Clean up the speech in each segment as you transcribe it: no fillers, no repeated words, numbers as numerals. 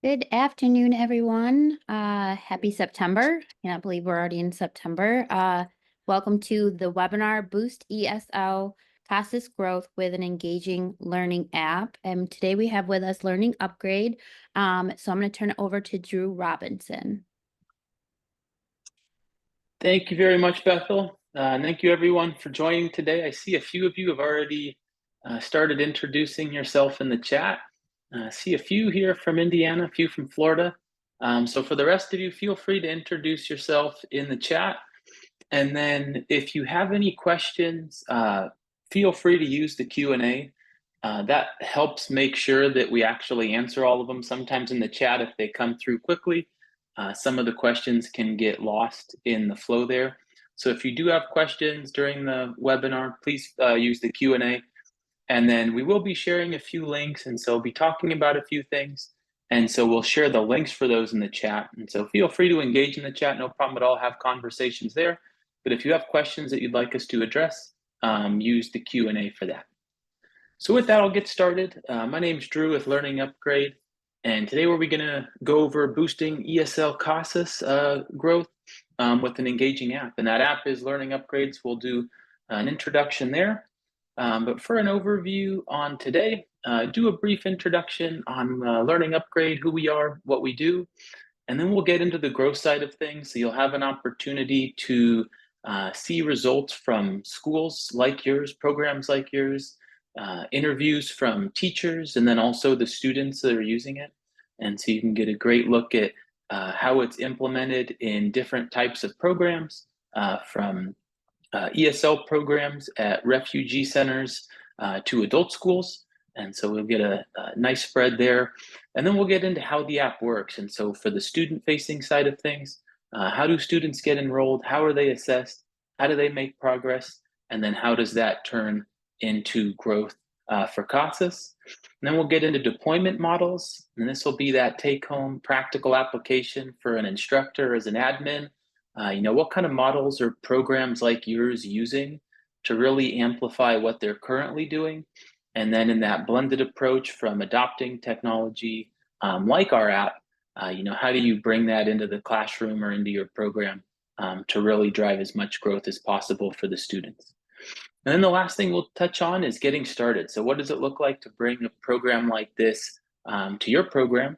Good afternoon, everyone. Happy September. I cannot believe we're already in September. Welcome to the webinar, Boost ESL CASAS Growth with an Engaging Learning App. And today we have with us Learning Upgrade. So I'm going to turn it over to Drew Robinson. Thank you very much, Bethel. Thank you, everyone, for joining today. I see a few of you have already started introducing yourself in the chat. I see a few here from Indiana, a few from Florida. So for the rest of you, feel free to introduce yourself in the chat. And then if you have any questions, feel free to use the Q&A. That helps make sure that we actually answer all of them. Sometimes in the chat, if they come through quickly, some of the questions can get lost in the flow there. So if you do have questions during the webinar, please use the Q&A. And then we will be sharing a few links, and so we'll be talking about a few things. And so we'll share the links for those in the chat. And so feel free to engage in the chat, no problem at all, have conversations there. But if you have questions that you'd like us to address, use the Q&A for that. So with that, I'll get started. My name's Drew with Learning Upgrade. And today we're going to go over boosting ESL CASAS growth with an engaging app. And that app is Learning Upgrades. We'll do an introduction there. But for an overview on today, do a brief introduction on Learning Upgrade, who we are, what we do, and then we'll get into the growth side of things. So you'll have an opportunity to see results from schools like yours, programs like yours, interviews from teachers, and then also the students that are using it. And so you can get a great look at how it's implemented in different types of programs, from ESL programs at refugee centers to adult schools. And so we'll get a nice spread there. And then we'll get into how the app works. And so for the student-facing side of things, how do students get enrolled? How are they assessed? How do they make progress? And then how does that turn into growth for CASAS? And then we'll get into deployment models. And this will be that take-home practical application for an instructor as an admin. What kind of models or programs like yours using to really amplify what they're currently doing? And then in that blended approach from adopting technology like our app, how do you bring that into the classroom or into your program to really drive as much growth as possible for the students? And then the last thing we'll touch on is getting started. So what does it look like to bring a program like this to your program?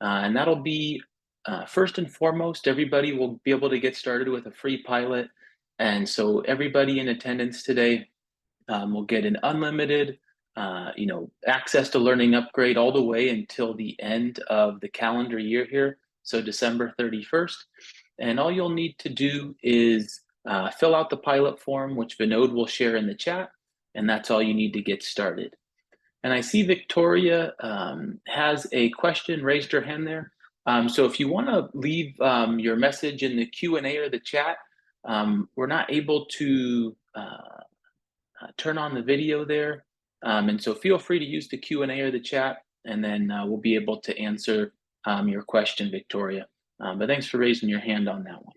And that'll be first and foremost, everybody will be able to get started with a free pilot. And so everybody in attendance today will get an unlimited access to Learning Upgrade all the way until the end of the calendar year here, so December 31st. And all you'll need to do is fill out the pilot form, which Vinod will share in the chat, and that's all you need to get started. And I see Victoria has a question, raised her hand there. So if you want to leave your message in the Q&A or the chat, we're not able to turn on the video there. And so feel free to use the Q&A or the chat, and then we'll be able to answer your question, Victoria. But thanks for raising your hand on that one.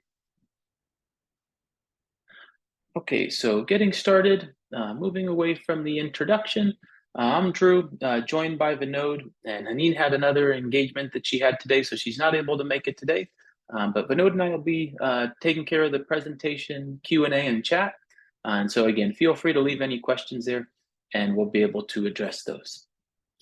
Okay, so getting started, moving away from the introduction. I'm Drew, joined by Vinod, and Haneen had another engagement that she had today, so she's not able to make it today. But Vinod and I will be taking care of the presentation, Q&A, and chat. And so again, feel free to leave any questions there, and we'll be able to address those.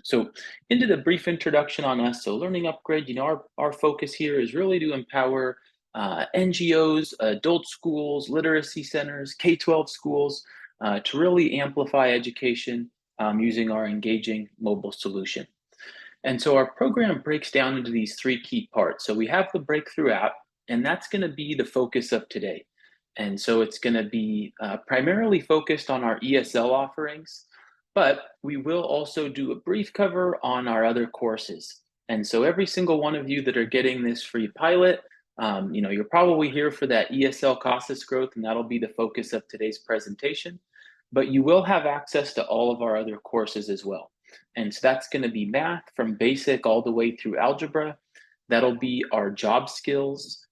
So into the brief introduction on us. So Learning Upgrade, our focus here is really to empower NGOs, adult schools, literacy centers, K-12 schools to really amplify education using our engaging mobile solution. And so our program breaks down into these three key parts. So we have the Breakthrough app, and that's going to be the focus of today. And so it's going to be primarily focused on our ESL offerings, but we will also do a brief cover on our other courses. And so every single one of you that are getting this free pilot, you're probably here for that ESL CASAS growth, and that'll be the focus of today's presentation. But you will have access to all of our other courses as well. And so that's going to be math from basic all the way through algebra. That'll be our job skills.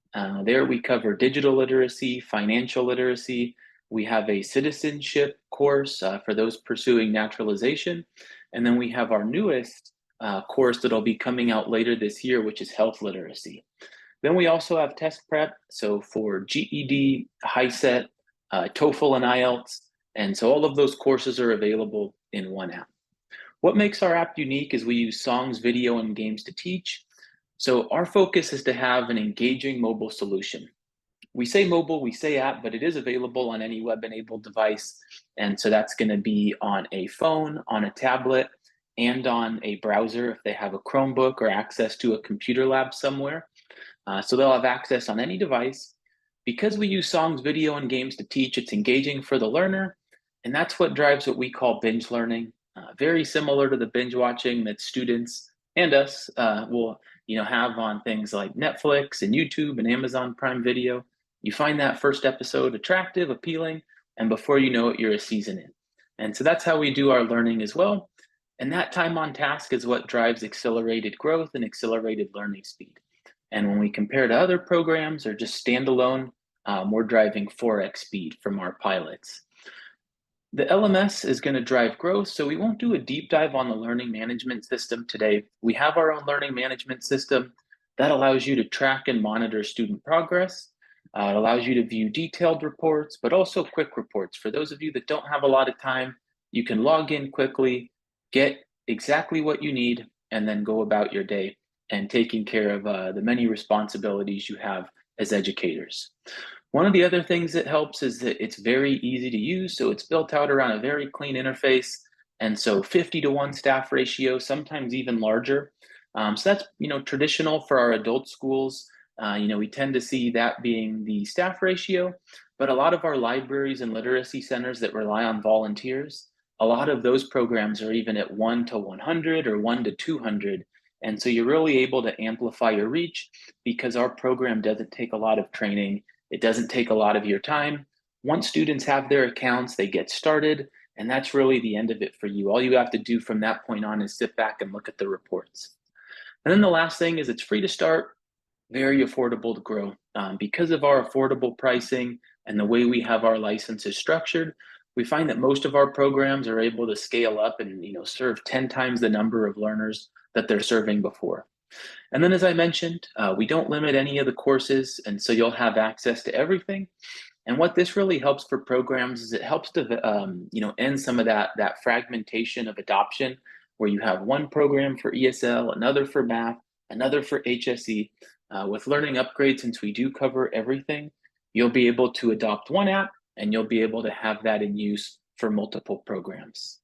There we cover digital literacy, financial literacy. We have a citizenship course for those pursuing naturalization. And then we have our newest course that'll be coming out later this year, which is health literacy. Then we also have test prep, so for GED, HiSET, TOEFL, and IELTS. And so all of those courses are available in one app. What makes our app unique is we use songs, video, and games to teach. So our focus is to have an engaging mobile solution. We say mobile, we say app, but it is available on any web-enabled device. And so that's going to be on a phone, on a tablet, and on a browser if they have a Chromebook or access to a computer lab somewhere. So they'll have access on any device. Because we use songs, video, and games to teach, it's engaging for the learner. And that's what drives what we call binge learning. Very similar to the binge watching that students and us will have on things like Netflix and YouTube and Amazon Prime Video. You find that first episode attractive, appealing, and before you know it, you're a season in. And so that's how we do our learning as well. And that time on task is what drives accelerated growth and accelerated learning speed. And when we compare to other programs or just standalone, we're driving 4x speed from our pilots. The LMS is going to drive growth, so we won't do a deep dive on the learning management system today. We have our own learning management system that allows you to track and monitor student progress. It allows you to view detailed reports, but also quick reports. For those of you that don't have a lot of time, you can log in quickly, get exactly what you need, and then go about your day and taking care of the many responsibilities you have as educators. One of the other things that helps is that it's very easy to use. So it's built out around a very clean interface. And so 50-to-1 staff ratio, sometimes even larger. So that's traditional for our adult schools. We tend to see that being the staff ratio, but a lot of our libraries and literacy centers that rely on volunteers, a lot of those programs are even at 1-to-100 or 1-to-200. And so you're really able to amplify your reach because our program doesn't take a lot of training. It doesn't take a lot of your time. Once students have their accounts, they get started, and that's really the end of it for you. All you have to do from that point on is sit back and look at the reports. And then the last thing is it's free to start, very affordable to grow. Because of our affordable pricing and the way we have our licenses structured, we find that most of our programs are able to scale up and serve 10 times the number of learners that they're serving before. And then, as I mentioned, we don't limit any of the courses, and so you'll have access to everything. And what this really helps for programs is it helps to end some of that fragmentation of adoption, where you have one program for ESL, another for math, another for HSE. With Learning Upgrade, since we do cover everything, you'll be able to adopt one app, and you'll be able to have that in use for multiple programs.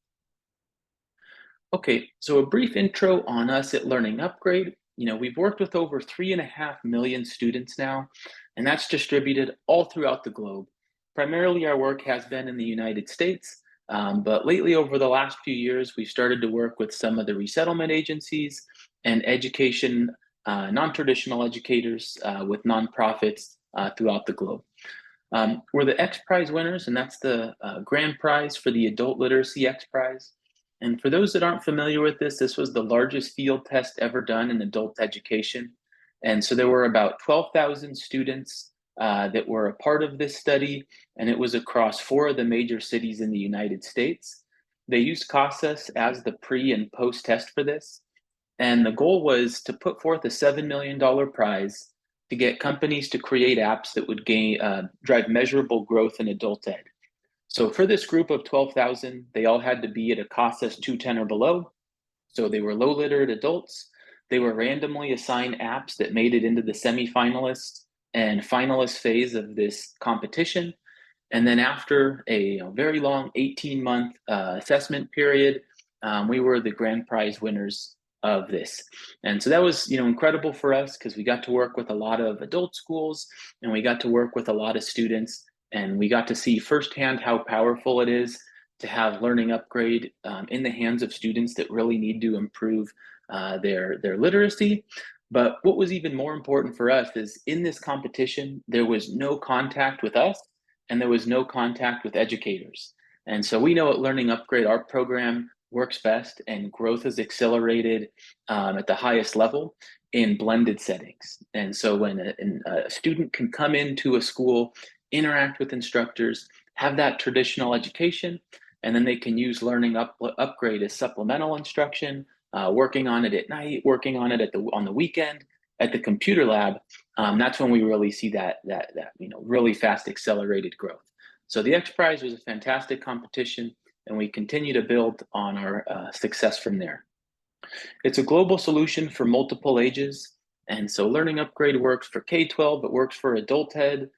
Okay, so a brief intro on us at Learning Upgrade. We've worked with over 3.5 million students now, and that's distributed all throughout the globe. Primarily, our work has been in the United States, but lately, over the last few years, we've started to work with some of the resettlement agencies and education, non-traditional educators with nonprofits throughout the globe. We're the X Prize winners, and that's the grand prize for the Adult Literacy X Prize. And for those that aren't familiar with this, this was the largest field test ever done in adult education. And so there were about 12,000 students that were a part of this study, and it was across 4 of the major cities in the United States. They used CASAS as the pre and post test for this. And the goal was to put forth a $7 million prize to get companies to create apps that would drive measurable growth in adult ed. So for this group of 12,000, they all had to be at a CASAS 210 or below. So they were low literate adults. They were randomly assigned apps that made it into the semifinalists and finalist phase of this competition. And then after a very long 18-month assessment period, we were the grand prize winners of this. And so that was incredible for us because we got to work with a lot of adult schools and we got to work with a lot of students. And we got to see firsthand how powerful it is to have Learning Upgrade in the hands of students that really need to improve their literacy. But what was even more important for us is in this competition, there was no contact with us and there was no contact with educators. And so we know at Learning Upgrade, our program works best and growth is accelerated at the highest level in blended settings. And so when a student can come into a school, interact with instructors, have that traditional education, and then they can use Learning Upgrade as supplemental instruction working on it at night, working on it on the weekend at the computer lab. That's when we really see that really fast accelerated growth. So the X Prize was a fantastic competition, and we continue to build on our success from there. It's a global solution for multiple ages. And so Learning Upgrade works for K-12, it works for adult ed.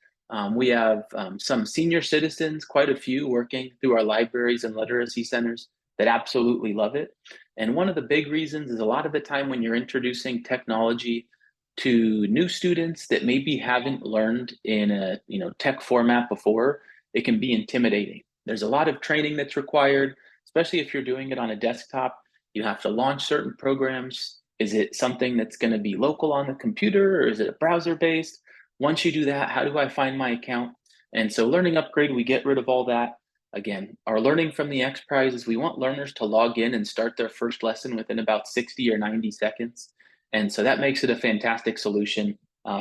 We have some senior citizens, quite a few, working through our libraries and literacy centers that absolutely love it. And one of the big reasons is a lot of the time when you're introducing technology to new students that maybe haven't learned in a tech format before, it can be intimidating. There's a lot of training that's required, especially if you're doing it on a desktop. You have to launch certain programs. Is it something that's going to be local on the computer, or is it a browser based? Once you do that, how do I find my account? And so Learning Upgrade, we get rid of all that. Again, our learning from the X Prize is we want learners to log in and start their first lesson within about 60 or 90 seconds. And so that makes it a fantastic solution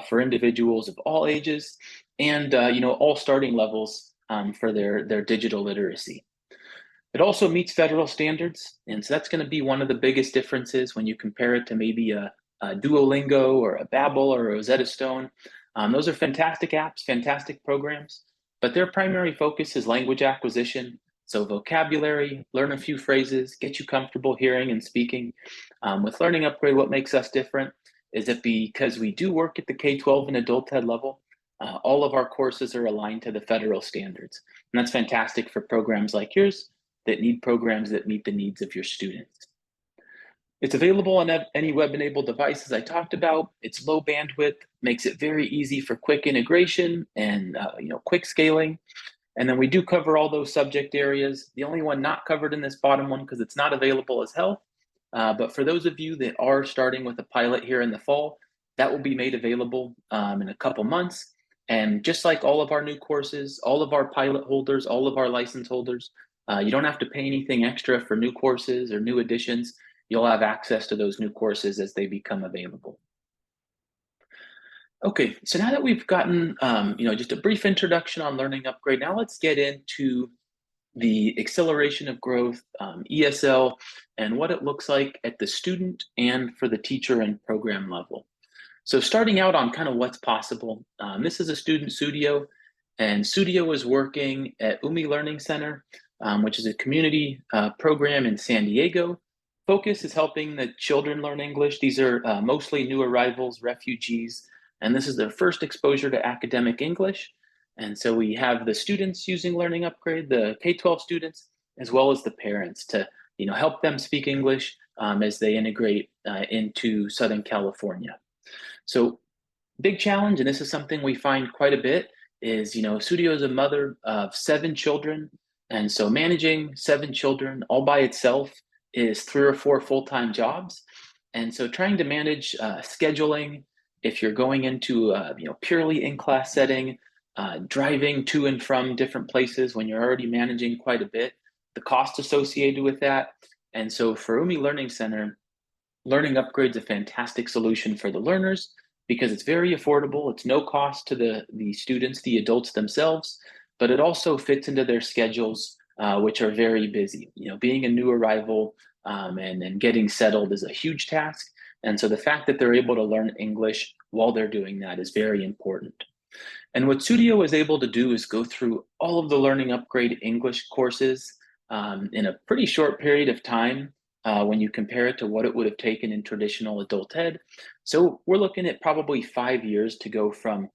for individuals of all ages and all starting levels for their digital literacy. It also meets federal standards, and so that's going to be one of the biggest differences when you compare it to maybe a Duolingo or a Babbel or a Rosetta Stone. Those are fantastic apps, fantastic programs, but their primary focus is language acquisition. So vocabulary, learn a few phrases, get you comfortable hearing and speaking. With Learning Upgrade, what makes us different is that because we do work at the K-12 and adult ed level, all of our courses are aligned to the federal standards. And that's fantastic for programs like yours that need programs that meet the needs of your students. It's available on any web-enabled devices I talked about. It's low bandwidth, makes it very easy for quick integration and quick scaling. And then we do cover all those subject areas. The only one not covered in this bottom one, because it's not available, is health. But for those of you that are starting with a pilot here in the fall, that will be made available in a couple months. And just like all of our new courses, all of our pilot holders, all of our license holders, you don't have to pay anything extra for new courses or new additions. You'll have access to those new courses as they become available. Okay, so now that we've gotten just a brief introduction on Learning Upgrade, now let's get into the acceleration of growth, ESL, and what it looks like at the student and for the teacher and program level. So starting out on kind of what's possible, this is a student studio, and Studio is working at UMI Learning Center, which is a community program in San Diego. Focus is helping the children learn English. These are mostly new arrivals, refugees, and this is their first exposure to academic English. And so we have the students using Learning Upgrade, the K-12 students, as well as the parents to help them speak English as they integrate into Southern California. So big challenge, and this is something we find quite a bit, is Studio is a mother of 7 children. And so managing 7 children all by itself is 3 or 4 full-time jobs. And so trying to manage scheduling, if you're going into purely in-class setting, driving to and from different places when you're already managing quite a bit, the cost associated with that. And so for UMI Learning Center, Learning Upgrade is a fantastic solution for the learners because it's very affordable. It's no cost to the students, the adults themselves, but it also fits into their schedules, which are very busy. Being a new arrival and getting settled is a huge task. And so the fact that they're able to learn English while they're doing that is very important. And what Studio is able to do is go through all of the Learning Upgrade English courses in a pretty short period of time when you compare it to what it would have taken in traditional adult ed. So we're looking at probably 5 years to go from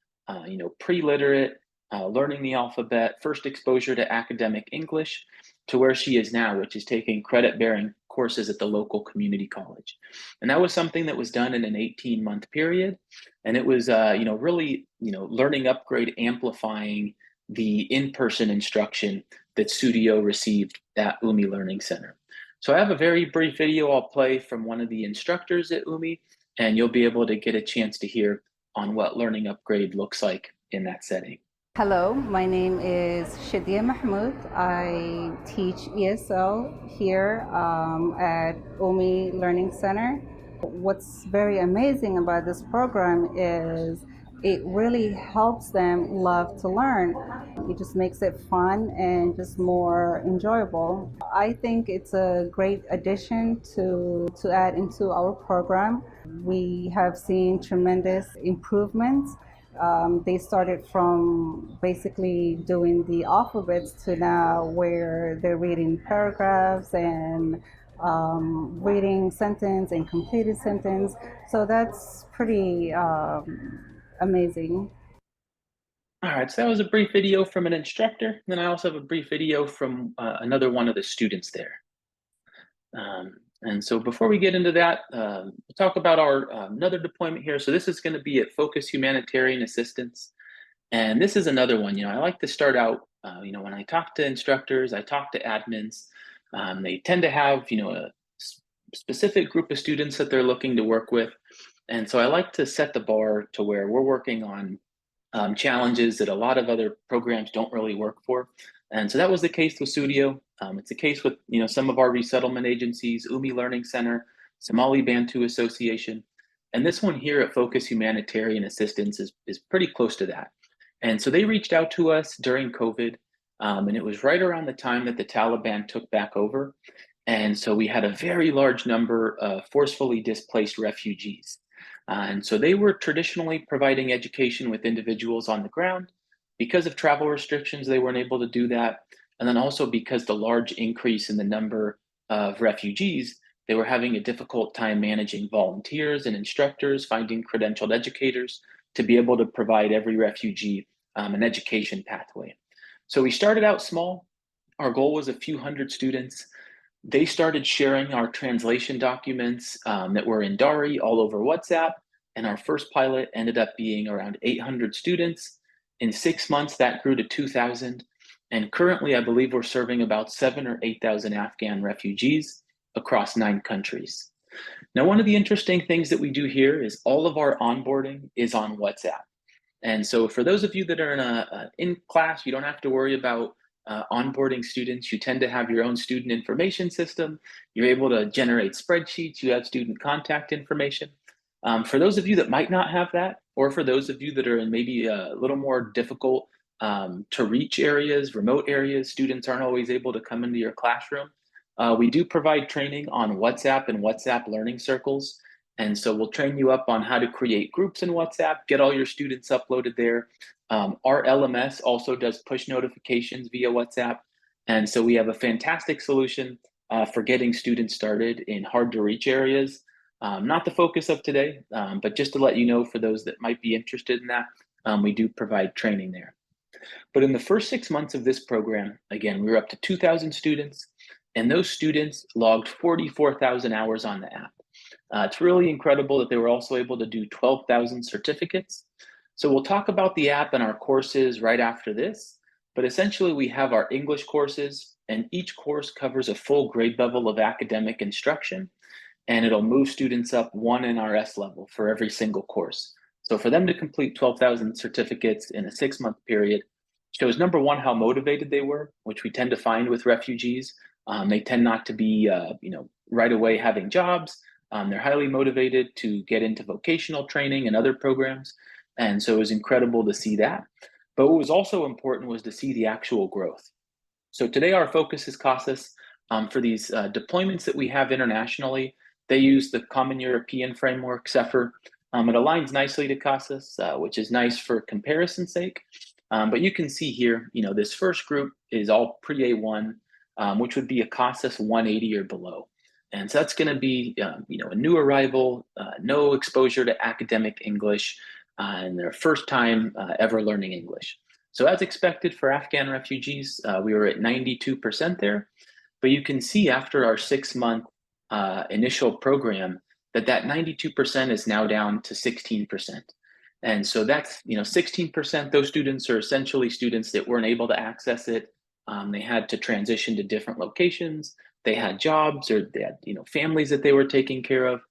pre-literate, learning the alphabet, first exposure to academic English, to where she is now, which is taking credit-bearing courses at the local community college. And that was something that was done in an 18-month period. And it was, really, Learning Upgrade amplifying the in-person instruction that Studio received at UMI Learning Center. So I have a very brief video I'll play from one of the instructors at UMI, and you'll be able to get a chance to hear on what Learning Upgrade looks like in that setting. Hello, my name is Shadia Mahmoud. I teach ESL here at UMI Learning Center. What's very amazing about this program is it really helps them love to learn. It just makes it fun and just more enjoyable. I think it's a great addition to add into our program. We have seen tremendous improvements. They started from basically doing the alphabets to now where they're reading paragraphs and reading sentence and completed sentence. So that's pretty amazing. All right, so that was a brief video from an instructor. Then I also have a brief video from another one of the students there. And so before we get into that, we'll talk about our another deployment here. So this is going to be at Focus Humanitarian Assistance. And this is another one. I like to start out, when I talk to instructors, I talk to admins, they tend to have, a specific group of students that they're looking to work with. And so I like to set the bar to where we're working on challenges that a lot of other programs don't really work for. And so that was the case with Studio. It's the case with some of our resettlement agencies, UMI Learning Center, Somali Bantu Association. And this one here at Focus Humanitarian Assistance is pretty close to that. And so they reached out to us during COVID, and it was right around the time that the Taliban took back over. And so we had a very large number of forcefully displaced refugees. And so they were traditionally providing education with individuals on the ground. Because of travel restrictions, they weren't able to do that. And then also because the large increase in the number of refugees, they were having a difficult time managing volunteers and instructors, finding credentialed educators to be able to provide every refugee an education pathway. So we started out small. Our goal was a few hundred students. They started sharing our translation documents that were in Dari all over WhatsApp. And our first pilot ended up being around 800 students. In 6 months, that grew to 2,000. And currently, I believe we're serving about 7,000 or 8,000 Afghan refugees across 9 countries. Now, one of the interesting things that we do here is all of our onboarding is on WhatsApp. And so for those of you that are in class, you don't have to worry about onboarding students. You tend to have your own student information system. You're able to generate spreadsheets. You have student contact information. For those of you that might not have that, or for those of you that are in maybe a little more difficult to reach areas, remote areas, students aren't always able to come into your classroom. We do provide training on WhatsApp and WhatsApp learning circles. And so we'll train you up on how to create groups in WhatsApp, get all your students uploaded there. Our LMS also does push notifications via WhatsApp. And so we have a fantastic solution for getting students started in hard to reach areas. Not the focus of today, but just to let you know for those that might be interested in that, we do provide training there. But in the first 6 months of this program, again, we were up to 2,000 students, and those students logged 44,000 hours on the app. It's really incredible that they were also able to do 12,000 certificates. So we'll talk about the app and our courses right after this, but essentially we have our English courses, and each course covers a full grade level of academic instruction, and it'll move students up 1 NRS level for every single course. So for them to complete 12,000 certificates in a 6-month period shows, number one, how motivated they were, which we tend to find with refugees. They tend not to be, right away having jobs. They're highly motivated to get into vocational training and other programs. And so it was incredible to see that. But what was also important was to see the actual growth. So today our focus is CASAS. For these deployments that we have internationally, they use the Common European Framework, CEFR. It aligns nicely to CASAS, which is nice for comparison's sake. But you can see here, this first group is all pre-A1, which would be a CASAS 180 or below. And so that's going to be, a new arrival, no exposure to academic English, and their first time ever learning English. So as expected for Afghan refugees, we were at 92% there. But you can see after our 6-month initial program that 92% is now down to 16%. And so that's, 16%, those students are essentially students that weren't able to access it. They had to transition to different locations. They had jobs, or they had, families that they were taking care of.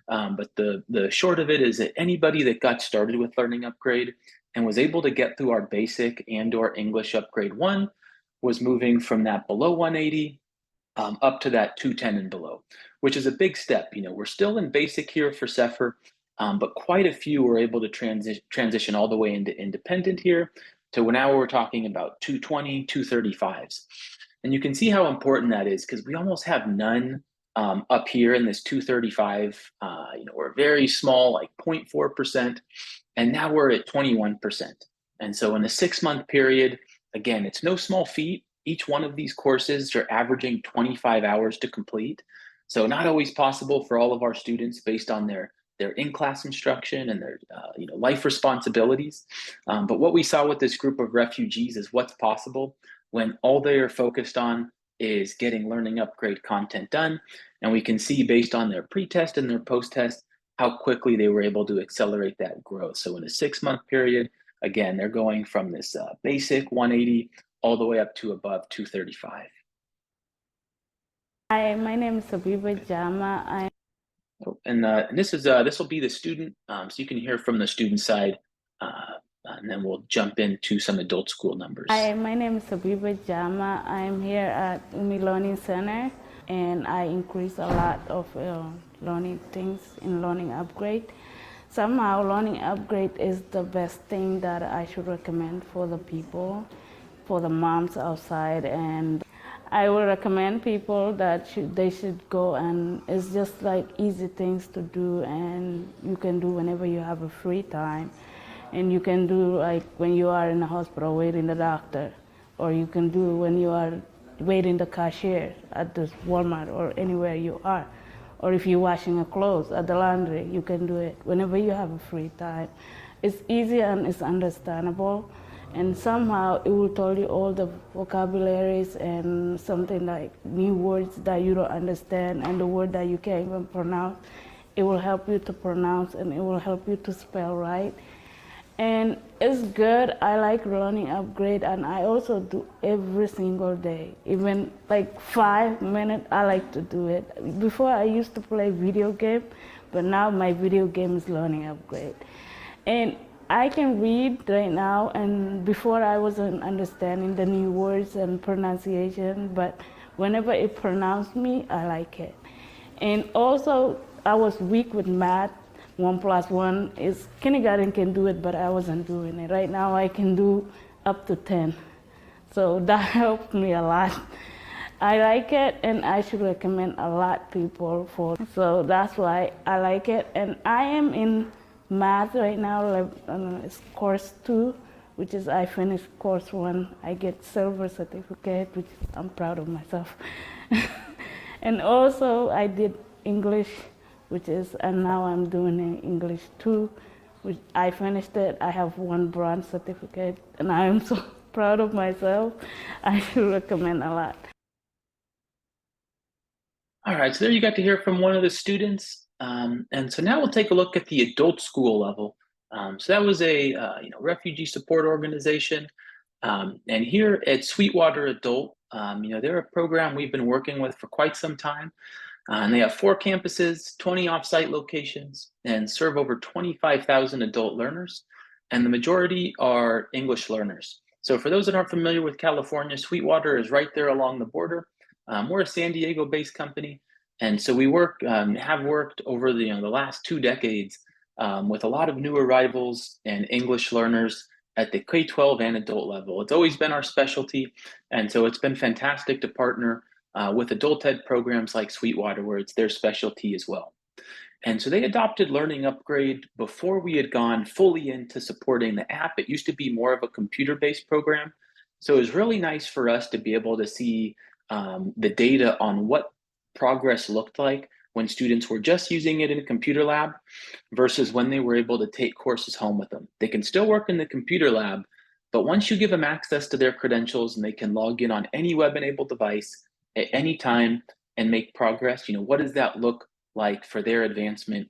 But the short of it is that anybody that got started with Learning Upgrade and was able to get through our basic and/or English Upgrade 1 was moving from that below 180 up to that 210 and below, which is a big step. We're still in basic here for CEFR, but quite a few were able to transition all the way into independent here to now we're talking about 220, 235s. And you can see how important that is because we almost have none up here in this 235. We're very small, like 0.4%, and now we're at 21%. And so in a 6-month period, again, it's no small feat. Each one of these courses are averaging 25 hours to complete. So not always possible for all of our students based on their in-class instruction and their life responsibilities. But what we saw with this group of refugees is what's possible when all they are focused on is getting learning upgrade content done. And we can see based on their pre-test and their post-test how quickly they were able to accelerate that growth. So in a 6-month period, again, they're going from this basic 180 all the way up to above 235. Hi, my name is Sabiba Jama. And this will be the student, so you can hear from the student side, and then we'll jump into some adult school numbers. Hi, my name is Sabiba Jama. I'm here at Umi Learning Center, and I increase a lot of learning things in Learning Upgrade. Somehow, Learning Upgrade is the best thing that I should recommend for the people, for the moms outside, and I would recommend people that they should go, and it's just like easy things to do, and you can do whenever you have a free time. And you can do like when you are in the hospital waiting the doctor, or you can do when you are waiting the cashier at the Walmart or anywhere you are. Or if you're washing a clothes at the laundry, you can do it whenever you have a free time. It's easy and it's understandable. And somehow it will tell you all the vocabularies and something like new words that you don't understand and the word that you can't even pronounce. It will help you to pronounce and it will help you to spell right. And it's good. I like Learning Upgrade, and I also do every single day. Even like 5 minutes, I like to do it. Before I used to play video game, but now my video game is Learning Upgrade. And I can read right now, and before I wasn't understanding the new words and pronunciation, but whenever it pronounced me, I like it. And also, I was weak with math. 1 + 1 is, kindergarten can do it, but I wasn't doing it. Right now I can do up to 10. So that helped me a lot. I like it, and I should recommend a lot people for. So that's why I like it. And I am in math right now, it's course 2, which is I finished course 1. I get silver certificate, which I'm proud of myself. And also I did English, and now I'm doing English 2, which I finished it. I have 1 bronze certificate, and I am so proud of myself. I should recommend a lot. All right, so there you got to hear from one of the students. And so now we'll take a look at the adult school level. So that was a refugee support organization. And here at Sweetwater Adult, they're a program we've been working with for quite some time. And they have 4 campuses, 20 offsite locations, and serve over 25,000 adult learners. And the majority are English learners. So for those that aren't familiar with California, Sweetwater is right there along the border. We're a San Diego-based company. And so we have worked over the last 2 decades with a lot of new arrivals and English learners at the K-12 and adult level. It's always been our specialty. And so it's been fantastic to partner with adult ed programs like Sweetwater, where it's their specialty as well. And so they adopted Learning Upgrade before we had gone fully into supporting the app. It used to be more of a computer-based program. So it was really nice for us to be able to see the data on what progress looked like when students were just using it in a computer lab versus when they were able to take courses home with them. They can still work in the computer lab, but once you give them access to their credentials and they can log in on any web-enabled device at any time and make progress, what does that look like for their advancement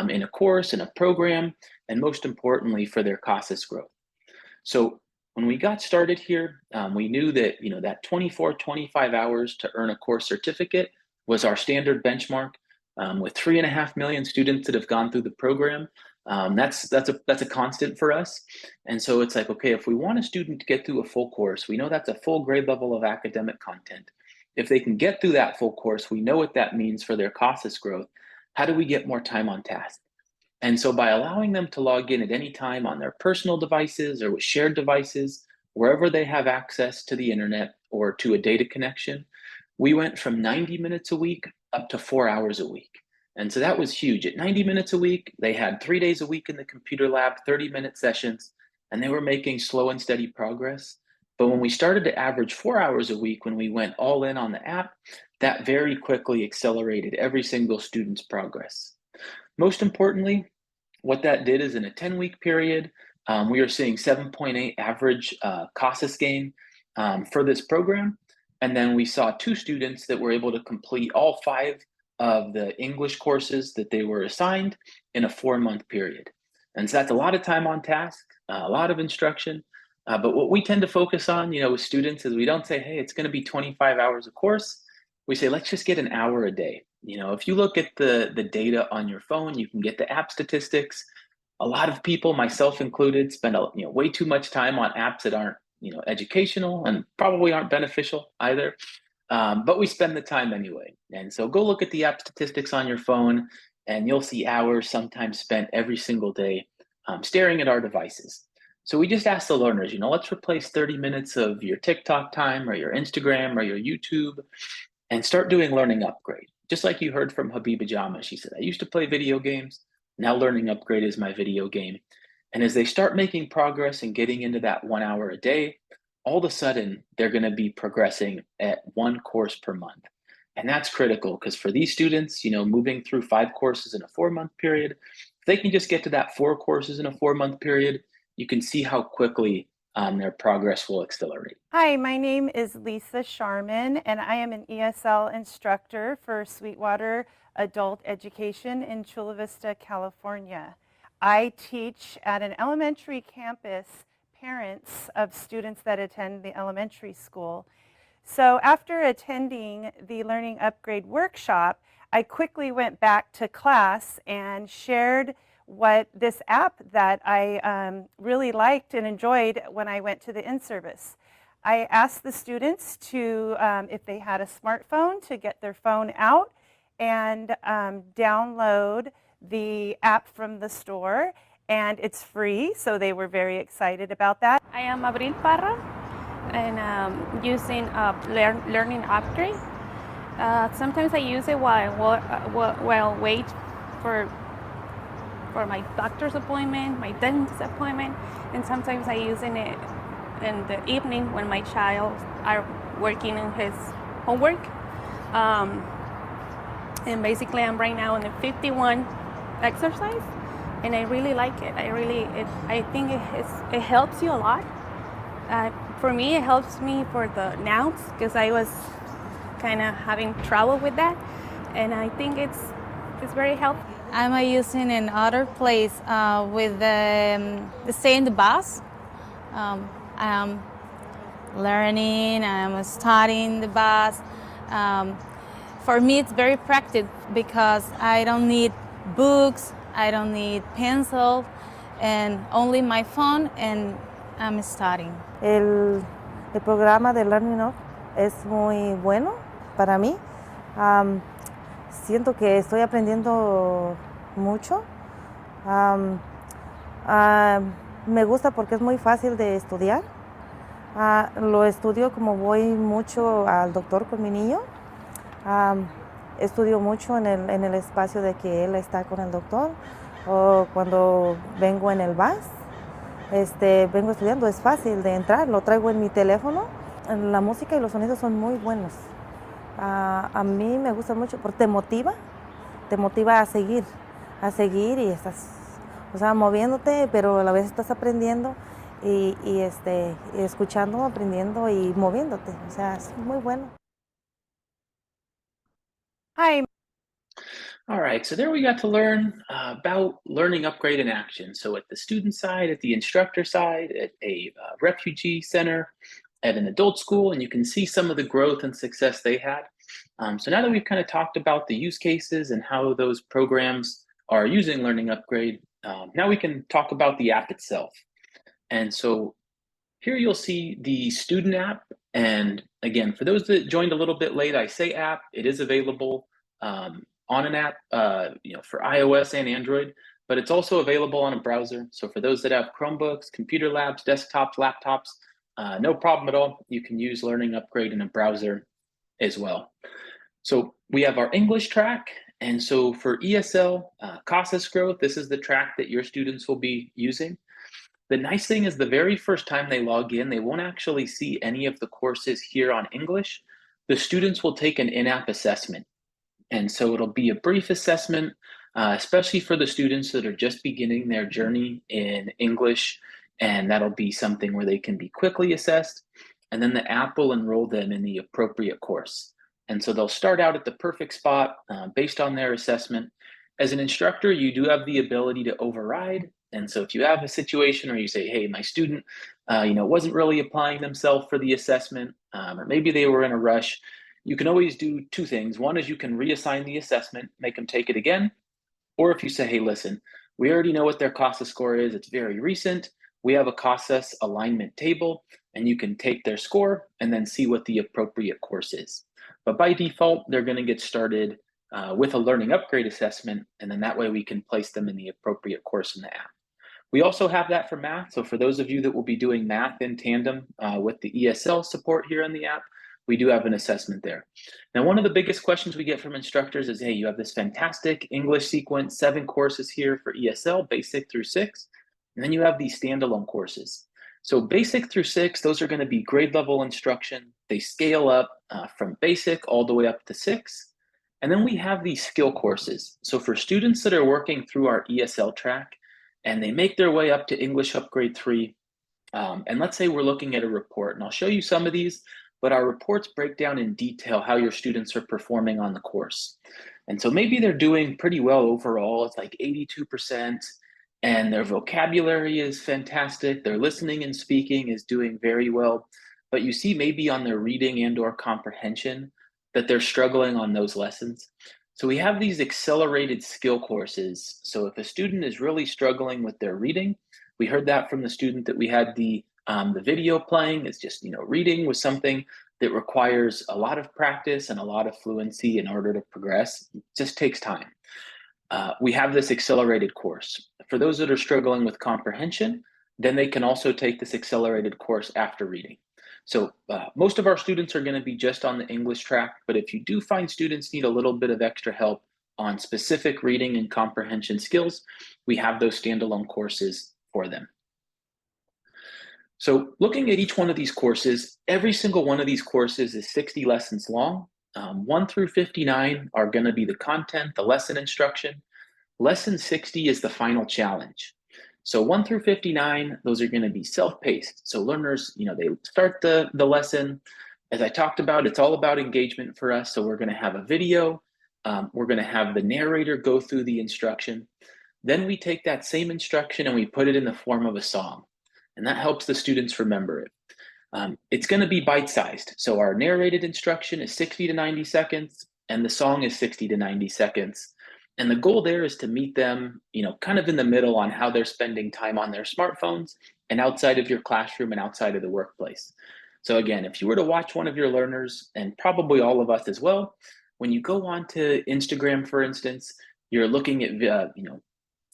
in a course, in a program, and most importantly, for their CASAS growth. So when we got started here, we knew that that 24, 25 hours to earn a course certificate was our standard benchmark. With 3.5 million students that have gone through the program, that's a constant for us. And so it's like, okay, if we want a student to get through a full course, we know that's a full grade level of academic content. If they can get through that full course, we know what that means for their CASAS growth. How do we get more time on task? And so by allowing them to log in at any time on their personal devices or with shared devices, wherever they have access to the internet or to a data connection, we went from 90 minutes a week up to 4 hours a week. And so that was huge. At 90 minutes a week, they had 3 days a week in the computer lab, 30-minute sessions, and they were making slow and steady progress. But when we started to average 4 hours a week, when we went all in on the app, that very quickly accelerated every single student's progress. Most importantly, what that did is in a 10-week period, we are seeing 7.8 average CASAS gain for this program. And then we saw 2 students that were able to complete all 5 of the English courses that they were assigned in a 4-month period. And so that's a lot of time on task, a lot of instruction. But what we tend to focus on, with students is we don't say, hey, it's going to be 25 hours a course. We say, let's just get an hour a day. If you look at the data on your phone, you can get the app statistics. A lot of people, myself included, spend way too much time on apps that aren't educational and probably aren't beneficial either. But we spend the time anyway. And so go look at the app statistics on your phone, and you'll see hours sometimes spent every single day staring at our devices. So we just ask the learners, let's replace 30 minutes of your TikTok time or your Instagram or your YouTube and start doing learning upgrade. Just like you heard from Habiba Jama, she said, I used to play video games. Now learning upgrade is my video game. And as they start making progress and getting into that 1 hour a day, all of a sudden they're going to be progressing at 1 course per month. And that's critical because for these students, moving through 5 courses in a 4-month period, if they can just get to that 4 courses in a 4-month period, you can see how quickly their progress will accelerate. Hi, my name is Lisa Sharman, and I am an ESL instructor for Sweetwater Adult Education in Chula Vista, California. I teach at an elementary campus parents of students that attend the elementary school. So after attending the Learning Upgrade workshop, I quickly went back to class and shared what this app that I really liked and enjoyed when I went to the in-service. I asked the students to, if they had a smartphone, to get their phone out and download the app from the store, and it's free, so they were very excited about that. I am Abril Parra, and using Learning Upgrade. Sometimes I use it while wait for my doctor's appointment, my dentist appointment, and sometimes I use it in the evening when my child are working on his homework. And basically I'm right now in the 51 exercise, and I really like it. I think it helps you a lot. For me, it helps me for the nouns because I was kind of having trouble with that, and I think it's very helpful. I'm using in other place with the stay in the bus. I'm learning, I'm studying the bus. For me, it's very practical because I don't need books, I don't need pencil, and only my phone, and I'm studying. El programa de Learning Up es muy bueno para mí. Siento que estoy aprendiendo mucho. Me gusta porque es muy fácil de estudiar. Lo estudio como voy mucho al doctor con mi niño. Estudio mucho en el espacio de que él está con el doctor, o cuando vengo en el bus. Vengo estudiando, es fácil de entrar, lo traigo en mi teléfono. La música y los sonidos son muy buenos. A mí me gusta mucho porque te motiva a seguir y estás, moviéndote, pero a la vez estás aprendiendo y escuchando, aprendiendo y moviéndote. Es muy bueno. Hi. All right, so there we got to learn about Learning Upgrade in action. So at the student side, at the instructor side, at a refugee center, at an adult school, and you can see some of the growth and success they had. So now that we've kind of talked about the use cases and how those programs are using Learning Upgrade, now we can talk about the app itself. And so here you'll see the student app. And again, for those that joined a little bit late, I say app, it is available on an app, for iOS and Android. but it's also available on a browser. So for those that have Chromebooks, computer labs, desktops, laptops, no problem at all. You can use Learning Upgrade in a browser as well. So we have our English track. And so for ESL, CASAS growth, this is the track that your students will be using. The nice thing is the very first time they log in, they won't actually see any of the courses here on English. The students will take an in-app assessment. And so it'll be a brief assessment, especially for the students that are just beginning their journey in English. And that'll be something where they can be quickly assessed. And then the app will enroll them in the appropriate course. And so they'll start out at the perfect spot based on their assessment. As an instructor, you do have the ability to override. And so if you have a situation where you say, hey, my student wasn't really applying themselves for the assessment, or maybe they were in a rush, you can always do two things. One is you can reassign the assessment, make them take it again. Or if you say, hey, listen, we already know what their CASAS score is. It's very recent. We have a CASAS alignment table, and you can take their score and then see what the appropriate course is. But by default, they're going to get started with a Learning Upgrade assessment, and then that way we can place them in the appropriate course in the app. We also have that for math. So for those of you that will be doing math in tandem with the ESL support here in the app, we do have an assessment there. Now, one of the biggest questions we get from instructors is, hey, you have this fantastic English sequence, 7 courses here for ESL, basic through 6, and then you have these standalone courses. So basic through 6, those are going to be grade level instruction. They scale up from basic all the way up to 6. And then we have these skill courses. So for students that are working through our ESL track and they make their way up to English Upgrade 3, and let's say we're looking at a report, and I'll show you some of these, but our reports break down in detail how your students are performing on the course. And so maybe they're doing pretty well overall. It's like 82%, and their vocabulary is fantastic. Their listening and speaking is doing very well. But you see maybe on their reading and or comprehension that they're struggling on those lessons. So we have these accelerated skill courses. So if a student is really struggling with their reading, we heard that from the student that we had the video playing. It's just, reading was something that requires a lot of practice and a lot of fluency in order to progress. It just takes time. We have this accelerated course. For those that are struggling with comprehension, then they can also take this accelerated course after reading. So most of our students are going to be just on the English track, but if you do find students need a little bit of extra help on specific reading and comprehension skills, we have those standalone courses for them. So looking at each one of these courses, every single one of these courses is 60 lessons long. 1 through 59 are going to be the content, the lesson instruction. Lesson 60 is the final challenge. So 1 through 59, those are going to be self-paced. So learners, they start the lesson. As I talked about, it's all about engagement for us. So we're going to have a video. We're going to have the narrator go through the instruction. Then we take that same instruction and we put it in the form of a song. And that helps the students remember it. It's going to be bite-sized. So our narrated instruction is 60 to 90 seconds, and the song is 60 to 90 seconds. And the goal there is to meet them, kind of in the middle on how they're spending time on their smartphones and outside of your classroom and outside of the workplace. So again, if you were to watch one of your learners, and probably all of us as well, when you go onto Instagram, for instance, you're looking at,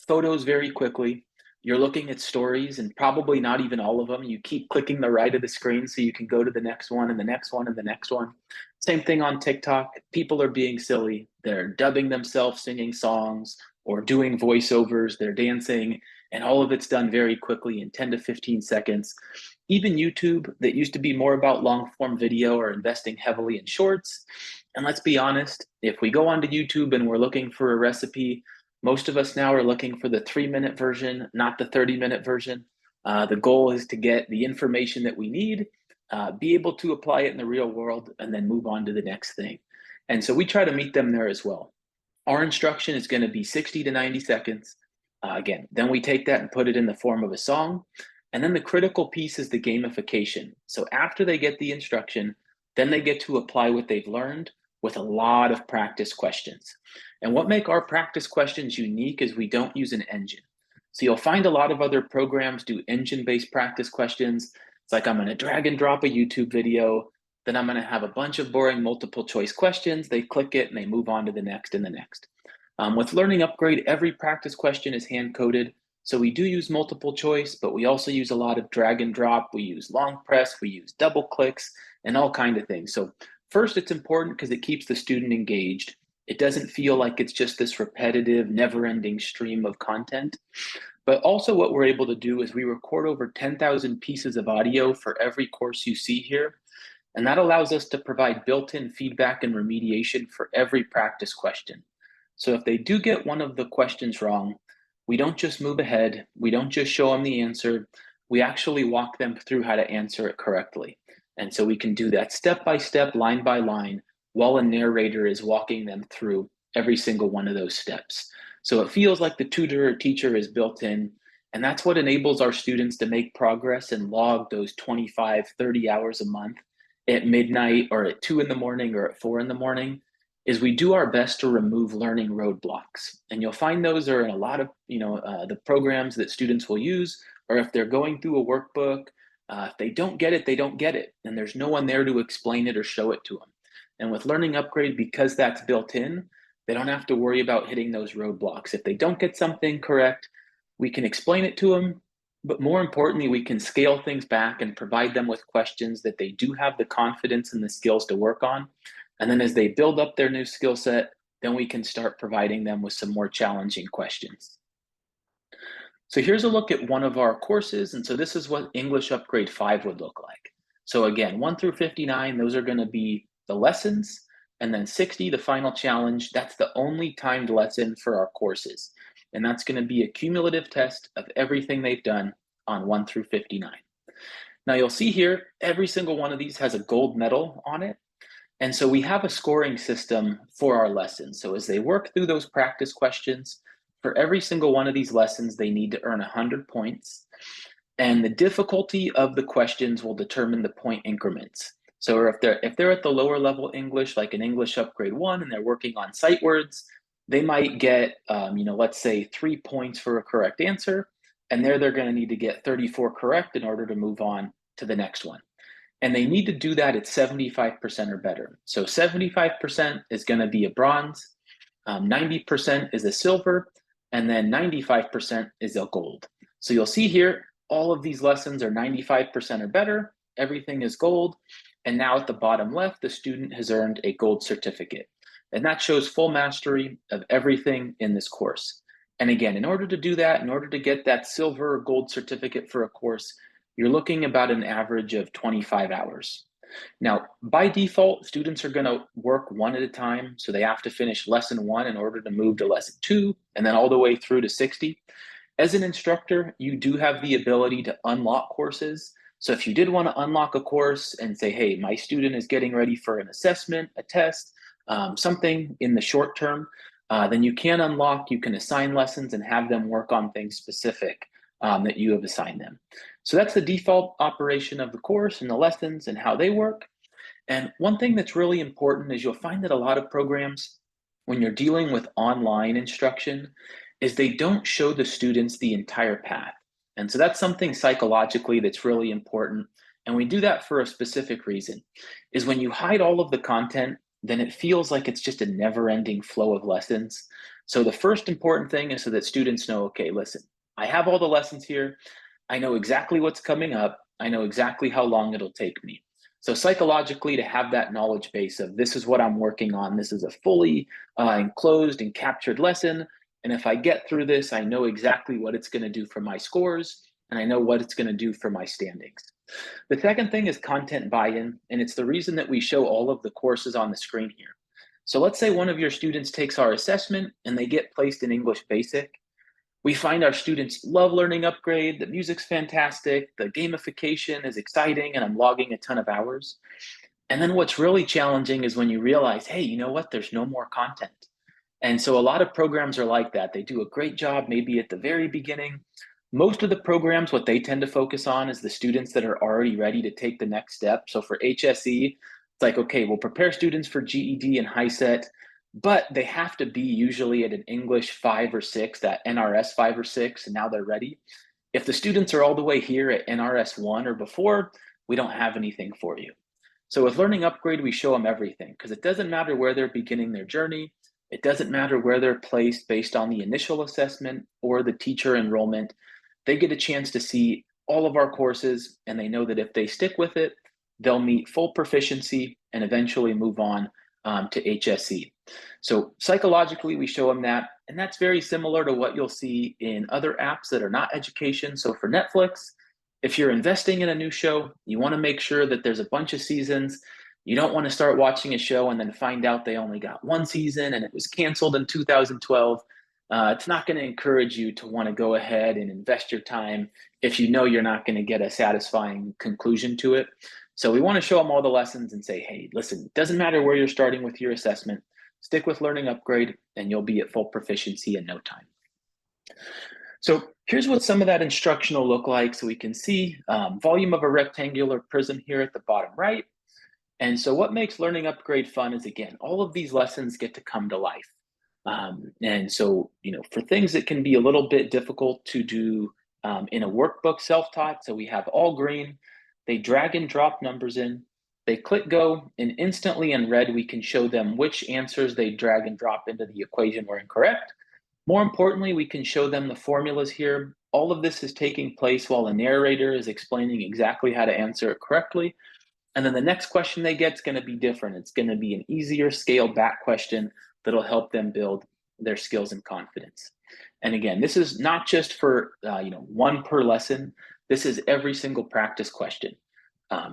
photos very quickly. You're looking at stories, and probably not even all of them. You keep clicking the right of the screen so you can go to the next one and the next one and the next one. Same thing on TikTok. People are being silly. They're dubbing themselves singing songs or doing voiceovers. They're dancing, and all of it's done very quickly in 10 to 15 seconds. Even YouTube, that used to be more about long form video, are investing heavily in shorts. And let's be honest, if we go onto YouTube and we're looking for a recipe, most of us now are looking for the 3-minute version, not the 30-minute version. The goal is to get the information that we need, be able to apply it in the real world, and then move on to the next thing. And so we try to meet them there as well. Our instruction is going to be 60 to 90 seconds. Again, then we take that and put it in the form of a song. And then the critical piece is the gamification. So after they get the instruction, then they get to apply what they've learned with a lot of practice questions. And what make our practice questions unique is we don't use an engine. So you'll find a lot of other programs do engine-based practice questions. It's like I'm going to drag and drop a YouTube video, then I'm going to have a bunch of boring multiple choice questions. They click it and they move on to the next and the next. With Learning Upgrade, every practice question is hand-coded. So we do use multiple choice, but we also use a lot of drag and drop. We use long press, we use double clicks, and all kinds of things. So first, it's important because it keeps the student engaged. It doesn't feel like it's just this repetitive, never-ending stream of content. But also what we're able to do is we record over 10,000 pieces of audio for every course you see here. And that allows us to provide built-in feedback and remediation for every practice question. So if they do get one of the questions wrong, we don't just move ahead, we don't just show them the answer, we actually walk them through how to answer it correctly. And so we can do that step by step, line by line, while a narrator is walking them through every single one of those steps. So it feels like the tutor or teacher is built in, and that's what enables our students to make progress and log those 25, 30 hours a month at midnight or at 2 in the morning or at 4 in the morning. Is we do our best to remove learning roadblocks. And you'll find those are in a lot of the programs that students will use, or if they're going through a workbook, if they don't get it, they don't get it. And there's no one there to explain it or show it to them. And with Learning Upgrade, because that's built in, they don't have to worry about hitting those roadblocks. If they don't get something correct, we can explain it to them, but more importantly, we can scale things back and provide them with questions that they do have the confidence and the skills to work on. And then as they build up their new skill set, then we can start providing them with some more challenging questions. So here's a look at one of our courses. And so this is what English Upgrade 5 would look like. So again, 1 through 59, those are going to be the lessons. And then 60, the final challenge, that's the only timed lesson for our courses. And that's going to be a cumulative test of everything they've done on 1 through 59. Now you'll see here, every single one of these has a gold medal on it. And so we have a scoring system for our lessons. So as they work through those practice questions, for every single one of these lessons, they need to earn 100 points. And the difficulty of the questions will determine the point increments. So if they're at the lower level English, like an English Upgrade 1, and they're working on sight words, they might get, let's say 3 points for a correct answer. And they're going to need to get 34 correct in order to move on to the next one. And they need to do that at 75% or better. So 75% is going to be a bronze, 90% is a silver, and then 95% is a gold. So you'll see here, all of these lessons are 95% or better, everything is gold, and now at the bottom left, the student has earned a gold certificate. And that shows full mastery of everything in this course. And again, in order to do that, in order to get that silver or gold certificate for a course, you're looking about an average of 25 hours. Now, by default, students are going to work one at a time. So they have to finish lesson 1 in order to move to lesson 2, and then all the way through to 60. As an instructor, you do have the ability to unlock courses. So if you did want to unlock a course and say, hey, my student is getting ready for an assessment, a test, something in the short term, then you can unlock, you can assign lessons and have them work on things specific that you have assigned them. So that's the default operation of the course and the lessons and how they work. And one thing that's really important is you'll find that a lot of programs, when you're dealing with online instruction, is they don't show the students the entire path. And so that's something psychologically that's really important. And we do that for a specific reason, is when you hide all of the content, then it feels like it's just a never-ending flow of lessons. So the first important thing is so that students know, okay, listen, I have all the lessons here. I know exactly what's coming up. I know exactly how long it'll take me. So psychologically, to have that knowledge base of this is what I'm working on, this is a fully enclosed and captured lesson. And if I get through this, I know exactly what it's going to do for my scores, and I know what it's going to do for my standings. The second thing is content buy-in, and it's the reason that we show all of the courses on the screen here. So let's say one of your students takes our assessment and they get placed in English Basic. We find our students love Learning Upgrade, the music's fantastic, the gamification is exciting, and I'm logging a ton of hours. And then what's really challenging is when you realize, hey, you know what, there's no more content. And so a lot of programs are like that. They do a great job maybe at the very beginning. Most of the programs, what they tend to focus on is the students that are already ready to take the next step. So for HSE, it's like, okay, we'll prepare students for GED and HiSET, but they have to be usually at an English 5 or 6, that NRS 5 or 6, and now they're ready. If the students are all the way here at NRS 1 or before, we don't have anything for you. So with Learning Upgrade, we show them everything because it doesn't matter where they're beginning their journey. It doesn't matter where they're placed based on the initial assessment or the teacher enrollment. They get a chance to see all of our courses, and they know that if they stick with it, they'll meet full proficiency and eventually move on to HSE. So psychologically, we show them that, and that's very similar to what you'll see in other apps that are not education. So for Netflix, if you're investing in a new show, you want to make sure that there's a bunch of seasons. You don't want to start watching a show and then find out they only got one season and it was canceled in 2012. It's not going to encourage you to want to go ahead and invest your time if you know you're not going to get a satisfying conclusion to it. So we want to show them all the lessons and say, hey, listen, it doesn't matter where you're starting with your assessment. Stick with Learning Upgrade and you'll be at full proficiency in no time. So here's what some of that instruction will look like. So we can see volume of a rectangular prism here at the bottom right. And so what makes Learning Upgrade fun is, again, all of these lessons get to come to life. And so, for things that can be a little bit difficult to do in a workbook self-taught, so we have all green, they drag and drop numbers in, they click go, and instantly in red, we can show them which answers they drag and drop into the equation were incorrect. More importantly, we can show them the formulas here. All of this is taking place while the narrator is explaining exactly how to answer it correctly. And then the next question they get is going to be different. It's going to be an easier scaled back question that'll help them build their skills and confidence. And again, this is not just for one per lesson. This is every single practice question.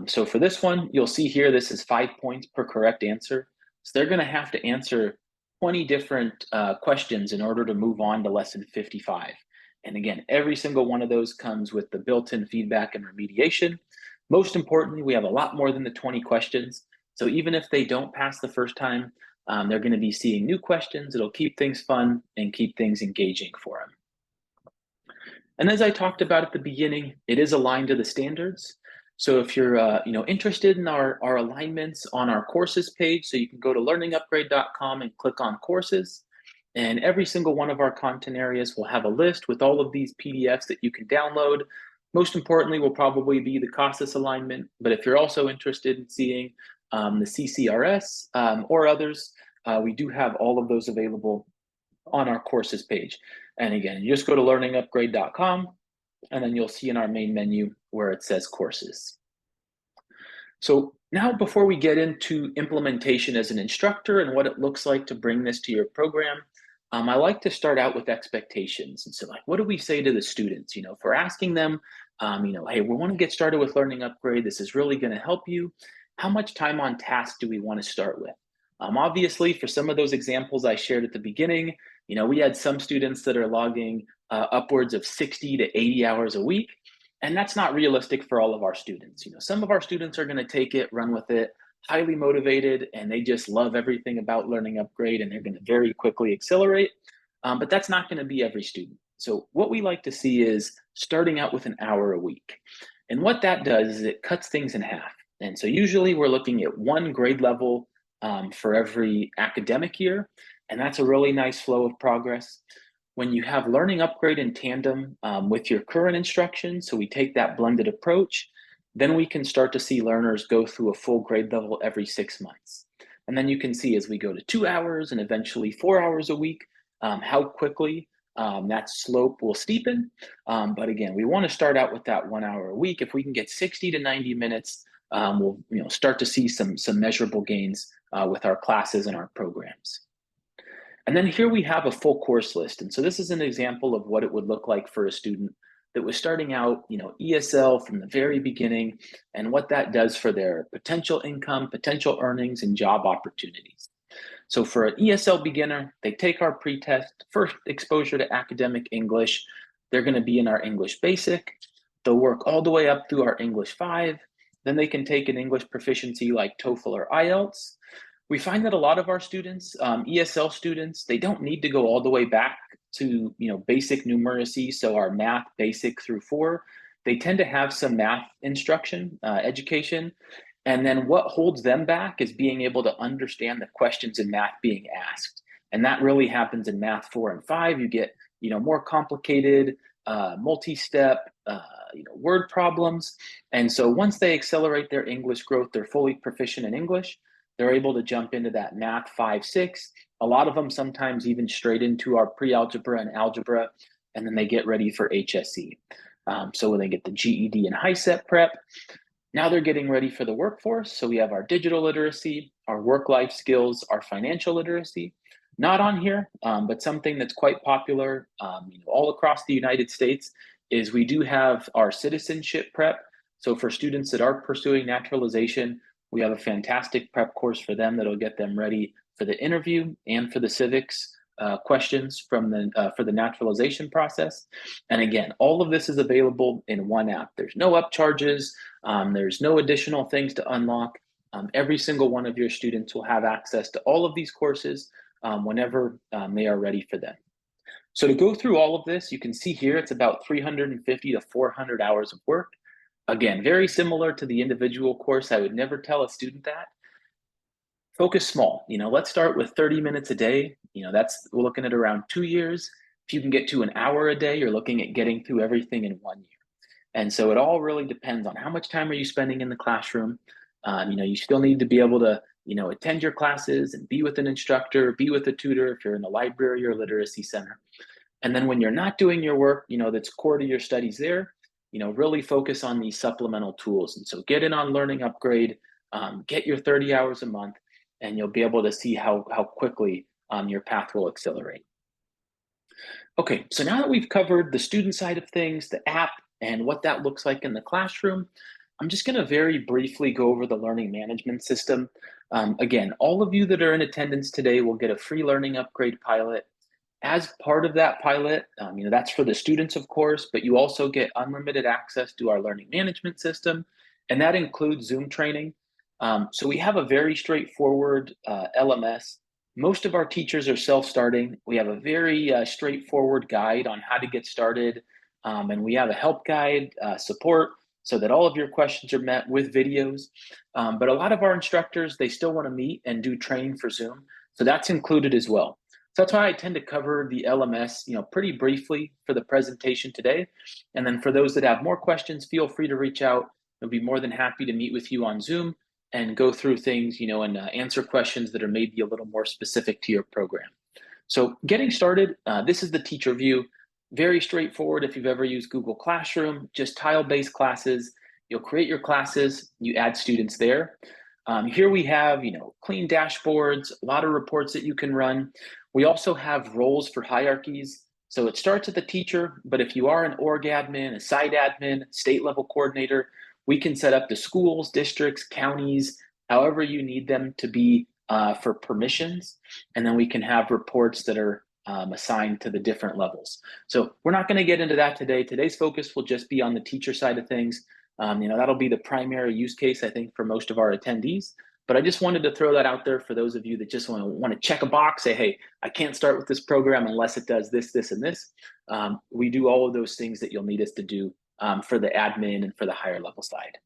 So for this one, you'll see here, this is 5 points per correct answer. So they're going to have to answer 20 different questions in order to move on to lesson 55. And again, every single one of those comes with the built-in feedback and remediation. Most importantly, we have a lot more than the 20 questions. So even if they don't pass the first time, they're going to be seeing new questions. It'll keep things fun and keep things engaging for them. And as I talked about at the beginning, it is aligned to the standards. So if you're interested in our alignments on our courses page, so you can go to learningupgrade.com and click on courses. And every single one of our content areas will have a list with all of these PDFs that you can download. Most importantly will probably be the CASAS alignment, but if you're also interested in seeing the CCRS or others, we do have all of those available on our courses page. And again, you just go to learningupgrade.com and then you'll see in our main menu where it says courses. So now before we get into implementation as an instructor and what it looks like to bring this to your program, I like to start out with expectations. And so what do we say to the students? If we're asking them, hey, we want to get started with Learning Upgrade. This is really going to help you. How much time on task do we want to start with? Obviously, for some of those examples I shared at the beginning, we had some students that are logging upwards of 60 to 80 hours a week. And that's not realistic for all of our students. Some of our students are going to take it, run with it, highly motivated, and they just love everything about Learning Upgrade, and they're going to very quickly accelerate. But that's not going to be every student. So what we like to see is starting out with an hour a week. And what that does is it cuts things in half. And so usually we're looking at one grade level for every academic year. And that's a really nice flow of progress. When you have Learning Upgrade in tandem with your current instruction, so we take that blended approach, then we can start to see learners go through a full grade level every 6 months. And then you can see as we go to 2 hours and eventually 4 hours a week, how quickly that slope will steepen. But again, we want to start out with that 1 hour a week. If we can get 60 to 90 minutes, we'll start to see some measurable gains with our classes and our programs. And then here we have a full course list. And so this is an example of what it would look like for a student that was starting out, ESL from the very beginning, and what that does for their potential income, potential earnings, and job opportunities. So for an ESL beginner, they take our pretest, first exposure to academic English. They're going to be in our English Basic. They'll work all the way up through our English 5. Then they can take an English proficiency like TOEFL or IELTS. We find that a lot of our students, ESL students, they don't need to go all the way back to basic numeracy, so our math basic through 4. They tend to have some math instruction, education, and then what holds them back is being able to understand the questions in math being asked. And that really happens in math 4 and 5. You get more complicated, multi-step, word problems. And so once they accelerate their English growth, they're fully proficient in English. They're able to jump into that math 5, 6, A lot of them sometimes even straight into our pre-algebra and algebra, and then they get ready for HSE. So when they get the GED and HiSET prep, now they're getting ready for the workforce. So we have our digital literacy, our work-life skills, our financial literacy. Not on here, but something that's quite popular all across the United States is we do have our citizenship prep. So for students that are pursuing naturalization, we have a fantastic prep course for them that'll get them ready for the interview and for the civics questions from for the naturalization process. And again, all of this is available in one app. There's no upcharges. There's no additional things to unlock. Every single one of your students will have access to all of these courses whenever they are ready for them. So to go through all of this, you can see here it's about 350 to 400 hours of work. Again, very similar to the individual course. I would never tell a student that. Focus small. Let's start with 30 minutes a day. We're looking at around 2 years. If you can get to an hour a day, you're looking at getting through everything in 1 year. And so it all really depends on how much time are you spending in the classroom. You still need to be able to, attend your classes and be with an instructor, be with a tutor if you're in a library or literacy center. And then when you're not doing your work, that's core to your studies there, really focus on these supplemental tools. And so get in on Learning Upgrade, get your 30 hours a month, and you'll be able to see how quickly your path will accelerate. Okay, so now that we've covered the student side of things, the app, and what that looks like in the classroom, I'm just going to very briefly go over the learning management system. Again, all of you that are in attendance today will get a free Learning Upgrade pilot. As part of that pilot, that's for the students, of course, but you also get unlimited access to our learning management system, and that includes Zoom training. So we have a very straightforward LMS. Most of our teachers are self-starting. We have a very straightforward guide on how to get started, and we have a help guide support so that all of your questions are met with videos. But a lot of our instructors, they still want to meet and do training for Zoom, so that's included as well. So that's why I tend to cover the LMS, pretty briefly for the presentation today. And then for those that have more questions, feel free to reach out. I'll be more than happy to meet with you on Zoom and go through things, and answer questions that are maybe a little more specific to your program. So getting started, this is the teacher view. Very straightforward if you've ever used Google Classroom, just tile-based classes. You'll create your classes, you add students there. Here we have, clean dashboards, a lot of reports that you can run. We also have roles for hierarchies. So it starts at the teacher, but if you are an org admin, a site admin, state level coordinator, we can set up the schools, districts, counties, however you need them to be for permissions. And then we can have reports that are assigned to the different levels. So we're not going to get into that today. Today's focus will just be on the teacher side of things. That'll be the primary use case, I think, for most of our attendees. But I just wanted to throw that out there for those of you that just want to check a box, say, hey, I can't start with this program unless it does this, this, and this. We do all of those things that you'll need us to do for the admin and for the higher level side.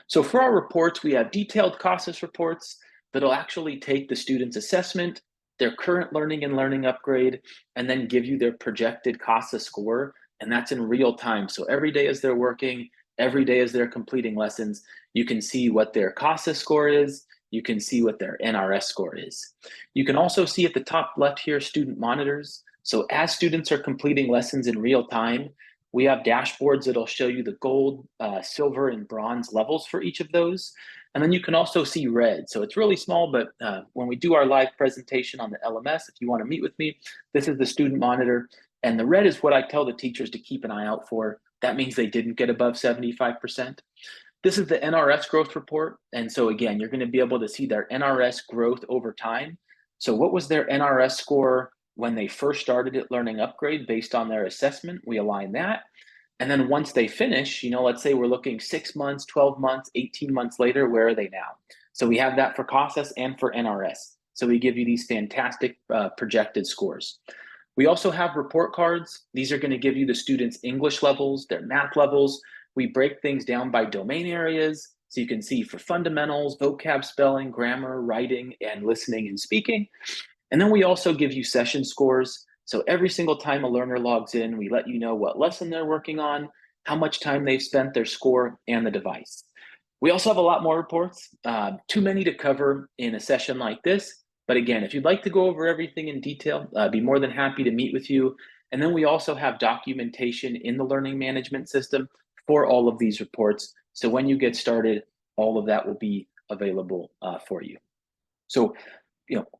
So for our reports, we have detailed CASAS reports that'll actually take the student's assessment, their current learning and learning upgrade, and then give you their projected CASAS score. And that's in real time. So every day as they're working, every day as they're completing lessons, you can see what their CASAS score is. You can see what their NRS score is. You can also see at the top left here, student monitors. So as students are completing lessons in real time, we have dashboards that'll show you the gold, silver, and bronze levels for each of those. And then you can also see red. So it's really small, but when we do our live presentation on the LMS, if you want to meet with me, this is the student monitor. And the red is what I tell the teachers to keep an eye out for. That means they didn't get above 75%. This is the NRS growth report. And so again, you're going to be able to see their NRS growth over time. So what was their NRS score when they first started at Learning Upgrade based on their assessment? We align that. And then once they finish, let's say we're looking 6 months, 12 months, 18 months later, where are they now? So we have that for CASAS and for NRS. So we give you these fantastic projected scores. We also have report cards. These are going to give you the students' English levels, their math levels. We break things down by domain areas. So you can see for fundamentals, vocab, spelling, grammar, writing, and listening and speaking. And then we also give you session scores. So every single time a learner logs in, we let you know what lesson they're working on, how much time they've spent, their score, and the device. We also have a lot more reports, too many to cover in a session like this. But again, if you'd like to go over everything in detail, I'd be more than happy to meet with you. And then we also have documentation in the learning management system for all of these reports. So when you get started, all of that will be available for you. So,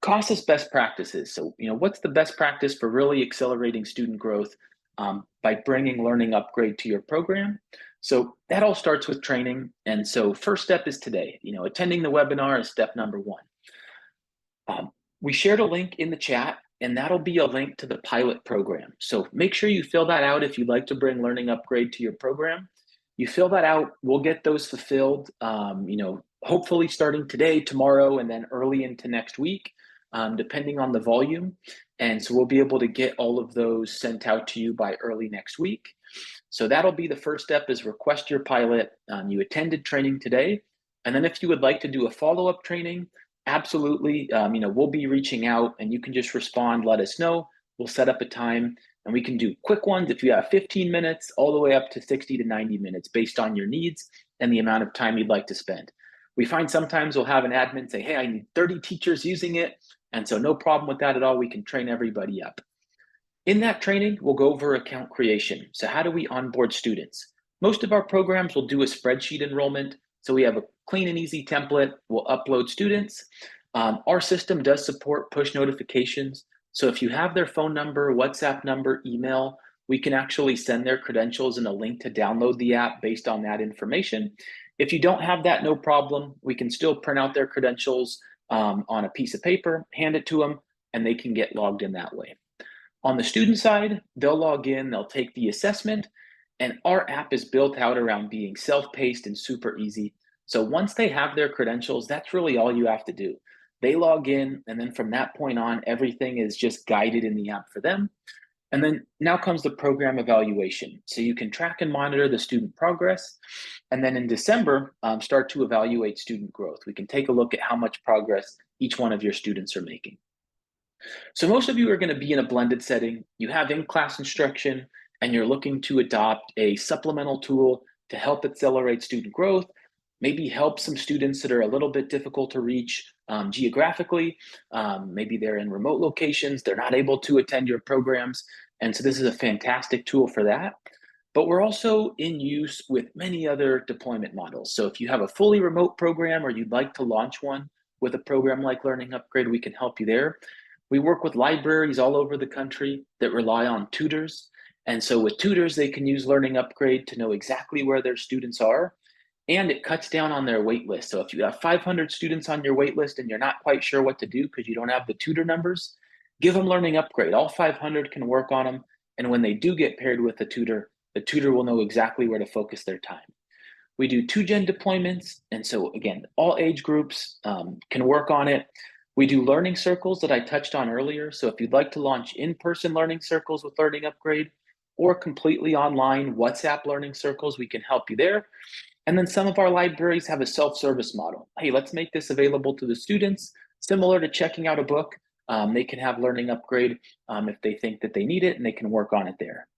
CASAS best practices. So, what's the best practice for really accelerating student growth by bringing learning upgrade to your program? So that all starts with training. And so first step is today, attending the webinar is step number one. We shared a link in the chat, and that'll be a link to the pilot program. So make sure you fill that out if you'd like to bring learning upgrade to your program. You fill that out, we'll get those fulfilled, hopefully starting today, tomorrow, and then early into next week, depending on the volume. And so we'll be able to get all of those sent out to you by early next week. So that'll be the first step, is request your pilot. You attended training today. And then if you would like to do a follow-up training, absolutely, we'll be reaching out, and you can just respond, let us know. We'll set up a time, and we can do quick ones if you have 15 minutes all the way up to 60 to 90 minutes based on your needs and the amount of time you'd like to spend. We find sometimes we'll have an admin say, hey, I need 30 teachers using it. And so no problem with that at all. We can train everybody up. In that training, we'll go over account creation. So how do we onboard students? Most of our programs will do a spreadsheet enrollment. So we have a clean and easy template. We'll upload students. Our system does support push notifications. So if you have their phone number, WhatsApp number, email, we can actually send their credentials and a link to download the app based on that information. If you don't have that, no problem. We can still print out their credentials on a piece of paper, hand it to them, and they can get logged in that way. On the student side, they'll log in, they'll take the assessment, and our app is built out around being self-paced and super easy. So once they have their credentials, that's really all you have to do. They log in, and then from that point on, everything is just guided in the app for them. And then now comes the program evaluation. So you can track and monitor the student progress. And then in December, start to evaluate student growth. We can take a look at how much progress each one of your students are making. So most of you are going to be in a blended setting. You have in-class instruction, and you're looking to adopt a supplemental tool to help accelerate student growth, maybe help some students that are a little bit difficult to reach geographically. Maybe they're in remote locations, they're not able to attend your programs. And so this is a fantastic tool for that. But we're also in use with many other deployment models. So if you have a fully remote program, or you'd like to launch one with a program like Learning Upgrade, we can help you there. We work with libraries all over the country that rely on tutors. And so with tutors, they can use Learning Upgrade to know exactly where their students are. And it cuts down on their wait list. So if you have 500 students on your wait list and you're not quite sure what to do because you don't have the tutor numbers, give them Learning Upgrade. All 500 can work on them. And when they do get paired with the tutor will know exactly where to focus their time. We do 2-gen deployments. And so again, all age groups can work on it. We do learning circles that I touched on earlier. So if you'd like to launch in-person learning circles with Learning Upgrade, or completely online WhatsApp learning circles, we can help you there. And then some of our libraries have a self-service model. Hey, let's make this available to the students, similar to checking out a book. They can have Learning Upgrade if they think that they need it, and they can work on it there.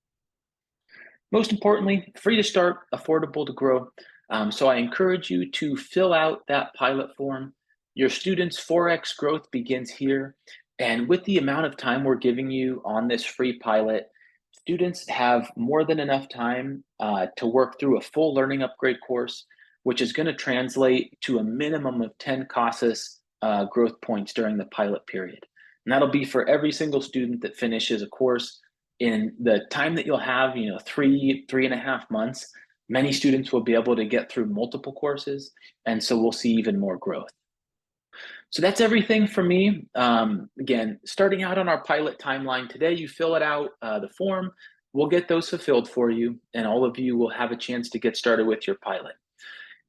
Most importantly, free to start, affordable to grow. So I encourage you to fill out that pilot form. Your students' 4x growth begins here. And with the amount of time we're giving you on this free pilot, students have more than enough time to work through a full Learning Upgrade course, which is going to translate to a minimum of 10 CASAS growth points during the pilot period. And that'll be for every single student that finishes a course. In the time that you'll have, 3.5 months, many students will be able to get through multiple courses. And so we'll see even more growth. So that's everything for me. Again, starting out on our pilot timeline today, you fill it out, the form, we'll get those fulfilled for you, and all of you will have a chance to get started with your pilot.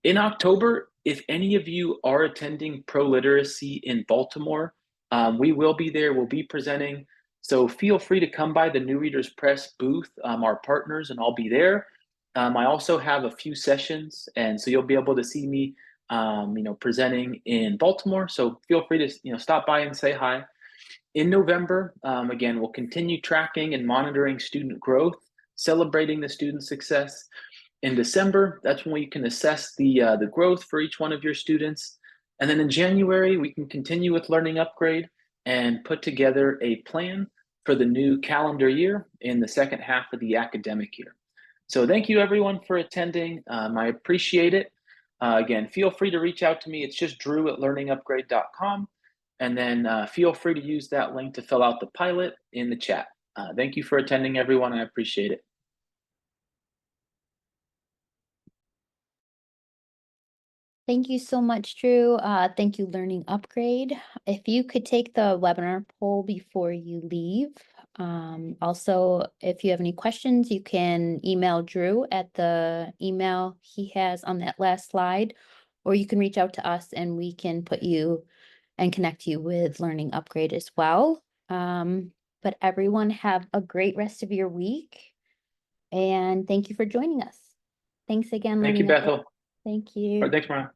In October, if any of you are attending Pro Literacy in Baltimore, we will be there, we'll be presenting. So feel free to come by the New Readers Press booth, our partners, and I'll be there. I also have a few sessions, and so you'll be able to see me presenting in Baltimore. So feel free to stop by and say hi. In November, again, we'll continue tracking and monitoring student growth, celebrating the student success. In December, that's when we can assess the growth for each one of your students. And then in January, we can continue with Learning Upgrade and put together a plan for the new calendar year in the second half of the academic year. So thank you everyone for attending. I appreciate it. Again, feel free to reach out to me. It's just drew@learningupgrade.com. And then feel free to use that link to fill out the pilot in the chat. Thank you for attending, everyone. I appreciate it. Thank you so much, Drew. Thank you, Learning Upgrade. If you could take the webinar poll before you leave. Also, if you have any questions, you can email Drew at the email he has on that last slide, or you can reach out to us and we can put you and connect you with Learning Upgrade as well. But everyone have a great rest of your week. And thank you for joining us. Thanks again, Thank you, Learning Upgrade. Bethel. Thank you. Thanks, Mariah.